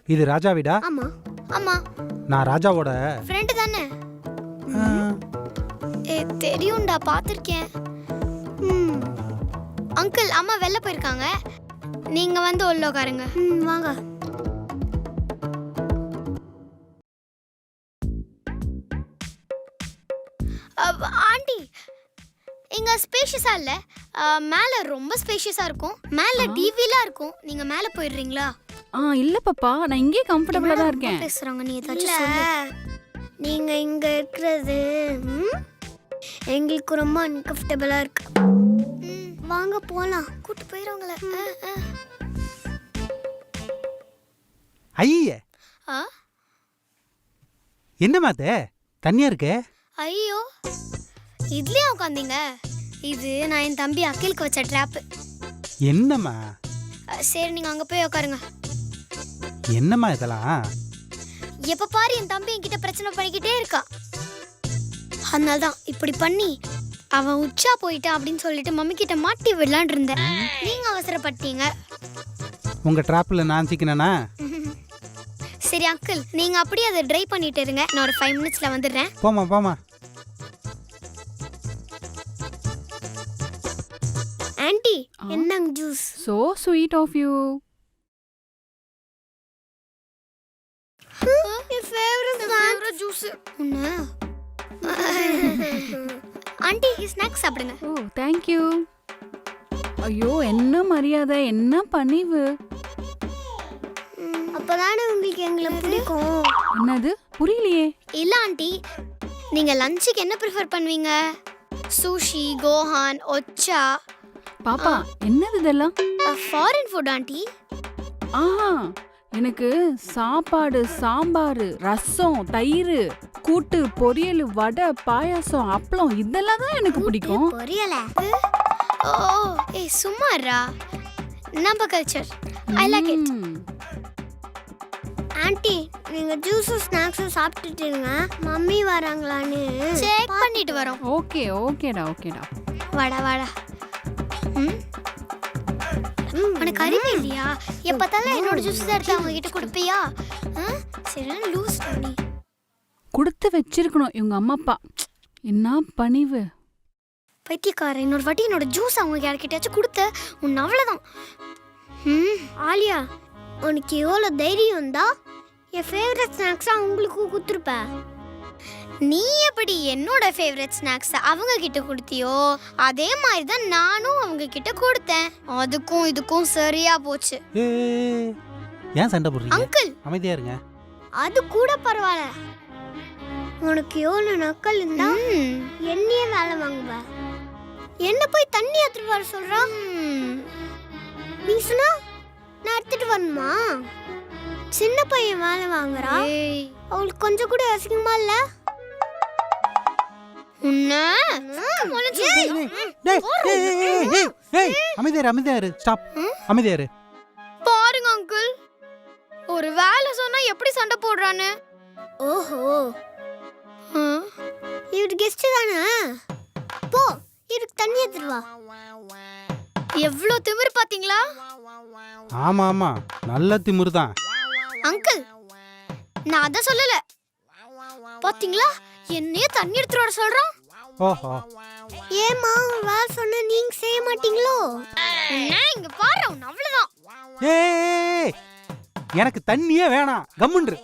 இது ராஜா வீடா? ஆமா ஆமா. நான் ராஜாவோட ஃப்ரெண்ட் தானே? தெரியும்டா, பாத்திருக்கேன். அங்கிள் அம்மா வெளில போயிருக்காங்க, நீங்க வந்து உள்ள உட்காருங்க. வாங்க. ஆண்டி, இங்க ஸ்பேஷியஸா இல்ல, மேல ரொம்ப ஸ்பேஷியஸா இருக்கும். மேல டிவிலாம் இருக்கும். நீங்க மேல போயிடுறீங்களா? இல்ல பாப்பா, நான் இங்கே கம்ஃபர்ட்டபிளா தான் இருக்கேன். பேசுறாங்க, நீ ஏதாச்சும் சொல்லு. நீங்க இங்க இருக்கிறது எங்களுக்கு ரொம்ப அன்கம்ஃபர்டபிளா இருக்கு. வாங்க போலாம். கூட்டி போயிடுவாங்களே. ஐயே, என்னம்மா அது தண்ணியா இருக்கு? ஐயோ, இதுலயே உட்காந்தீங்க. இது நான் என் தம்பி அகிலுக்கு வச்ச ட்ராப். என்னம்மா? சரி, நீங்க அங்க போய் உட்காருங்க. என்னம்மா இதெல்லாம்? எப்ப பாரு என் தம்பி என்கிட்ட பிரச்சனை பண்ணிக்கிட்டே இருக்கா. அதனால்தான் இப்படி பண்ணி அவன் உச்சா போயிட்டான் அப்படின்னு சொல்லிட்டு மம்மி கிட்ட மாட்டி விடலான் இருந்தேன். நீங்க அவசரப்பட்டீங்க. உங்க ட்ராப்ல நான் சிக்கினா? சரி அங்கிள், நீங்க அப்படியே அதை ட்ரை பண்ணிட்டு இருங்க. நான் ஒரு 5 மினிட்ஸ்ல வந்துடுறேன். போமா போமா. ஆன்ட்டி, என்னங்க juice? So sweet of you. N favourite juice. Anti, snacks சாப்பிடுங்க. ஓ, thank you. ஐயோ, என்ன மரியாதை, என்ன பணிவு. அப்பதானே உங்களுக்கு எங்களை பிடிக்கும். என்னது புரியலையே? இல்ல ஆண்டி, நீங்க லஞ்சுக்கு என்ன ப்ரிஃபர் பண்ணுவீங்க? சுஷி, கோஹான், ஒச்சா? பாப்பா, என்னது இதெல்லாம்? Foreign food aunty. எனக்கு சாப்பாடு, சாம்பார், ரசம், தயிர், கூட்டு, பொரியல், வடை, பாயாசம், அப்பளம் இதெல்லாம் தான் எனக்கு பிடிக்கும். பொரியல? ஓ, ஏய் சும்மாரா. நம்ம culture. I like it. Aunty, நீங்க ஜூஸ் ஸ்நாக்ஸ் சாப்பிட்டுட்டீங்க. மம்மி வராங்களான்னு செக் பண்ணிட்டு வரோம். ஓகேடா. வாடா வாடா. உனக்கு அறிவு இல்லையா? எப்பத்தாலும் என்னோட ஜூஸ் தான் எடுத்து அவங்க கிட்ட கொடுப்பியா? சரி, லூஸ் பண்ணி கொடுத்து வச்சிருக்கணும் இவங்க அம்மா அப்பா. என்ன பணிவு. பைத்தியக்கார, இன்னொரு வாட்டி என்னோட ஜூஸ் அவங்க யார்கிட்டயாச்சும் கொடுத்த உன் அவ்வளோதான். ஆலியா, உனக்கு எவ்வளோ தைரியம் இருந்தா என் ஃபேவரட் ஸ்நாக்ஸை அவங்களுக்கு கொடுத்துருப்ப. நீ எப்படி என்னோட ஃபேவரட் ஸ்நாக்ஸை அவங்க கிட்ட கொடுத்தியோ அதே மாதிரி தான் நானும் அவங்க கிட்ட கொடுத்தேன். அதுக்கும் இதுக்கும் சரியா போச்சு. ஏன் சண்டை போடுறீங்க? அங்கிள், அமைதியா இருங்க. அது கூட பரவாயில்ல. உனக்கு எவ்வளோ நக்கல் இருந்தா என்னையே வேலை வாங்குவ. என்ன போய் தண்ணி எடுத்துட்டு வர சொல்றான். நீ சொன்னா நான் எடுத்துட்டு வரணுமா? சின்ன பையன் வேலை வாங்குறா, அவளுக்கு கொஞ்சம் கூட அசிங்கமா இல்ல? பாருங்க அங்கிள், ஒரு வேலை சொன்னா எப்படி சண்டை போடுறான்னு. ஓஹோ, இவரு கெஸ்ட் தானே? போ, இவருக்கு தண்ணி எடுத்துட்டு வா. எவ்வளோ திமிரு பாத்தீங்களா? ஆமா, நல்ல திமிரு தான். அங்கிள், நான் அத சொல்லல. பாத்தீங்களா, என்னைய தண்ணி எடுத்துட்டு வர சொல்றான். ஓஹோ, ஏமா வேலை சொன்னா நீங்க செய்ய மாட்டீங்களோ? இங்க பாரு, அவ்வளவுதான். எனக்கு தண்ணியே வேணாம், கம்முன்று.